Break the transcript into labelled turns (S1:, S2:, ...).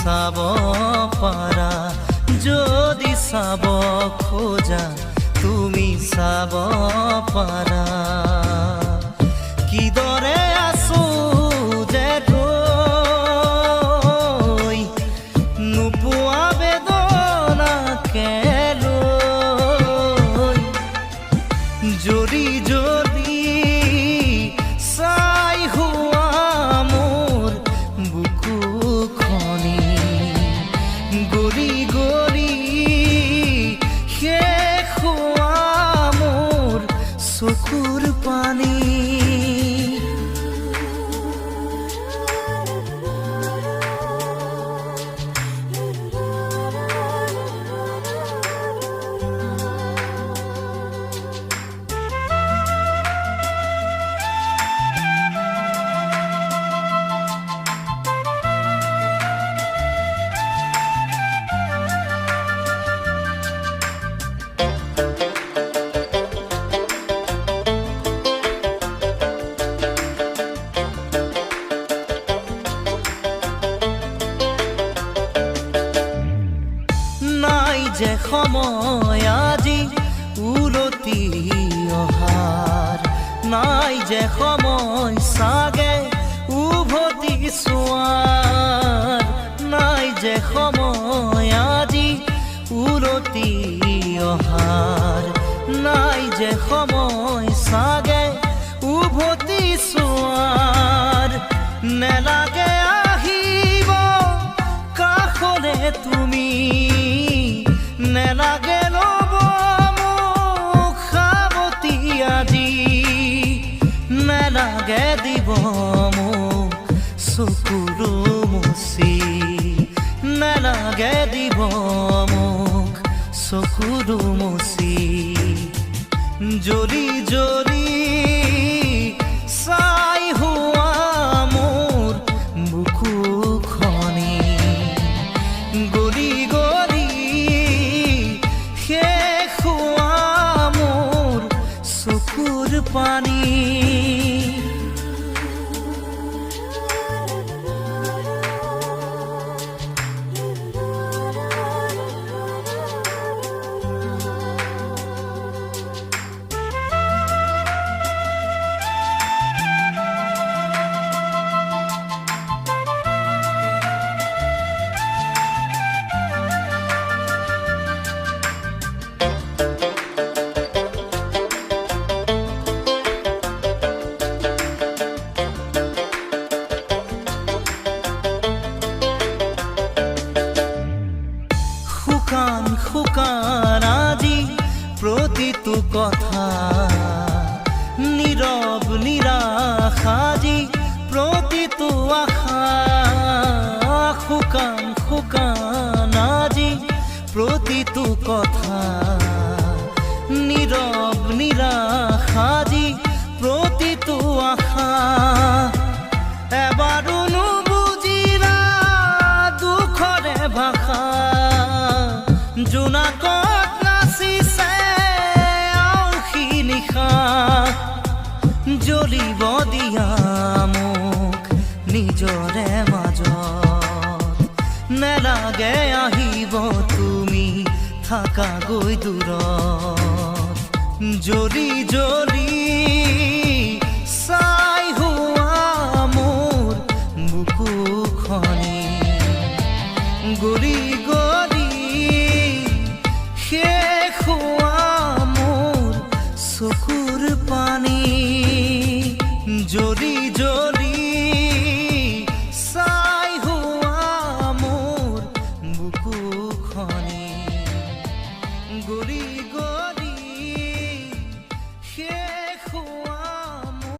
S1: চাব পাৰা, যদি চাব খোজা তুমি চাব পাৰা। কিদৰে আছো যে তই নোপোৱা বেদনাকে লৈ, যদি যদি চাই হোৱা মোৰ বুকুখনি গলি গলি শেষ হোৱা মোৰ চকুৰ পানী। নাই যে সময় আজি উলটি অহাৰ, নাই যে সময় চাগে উভতি চোৱাৰ, নাই যে সময় আজি উলটি অহাৰ, নাই যে সময় চাগে উভতি চোৱাৰ। নেলাগে আহিব কাষলে তুমি, নেলাগে ল'ব মোক সাৱটি আজি, নেলাগে দিব মোক চকুৰো মুচি, নেলাগে দিব মোক চকুৰো মুচি। যদি যদি চাই হোৱা মোৰ বুকুখনি গলি গলি শেষ হোৱা মোৰ চকুৰ পানী। শুকান শুকান আজি প্ৰতিটো কথা, নীৰৱ নিৰাশ আজি প্ৰতিটো আশা। শুকান শুকান আজি প্ৰতিটো কথা, নীৰৱ নিৰাশ আজি প্ৰতিটো আশা। এবাৰো নুবুজিলা দুখৰে ভাষা, জোনাকত নাচিছে আউসী নিশা। জ্বলিব দিয়া মোক নিজৰে মাজত, নেলাগে আহিব তুমি থাকাগৈ দূৰত। জ্বলি জ্বলি চাই হোৱা মোৰ বুকুখনি গলি গলি শেষ হোৱা মোৰ চকুৰ পানী। জ্বলি জ্বলি চাই হোৱা মোৰ বুকুখনি গলি গলি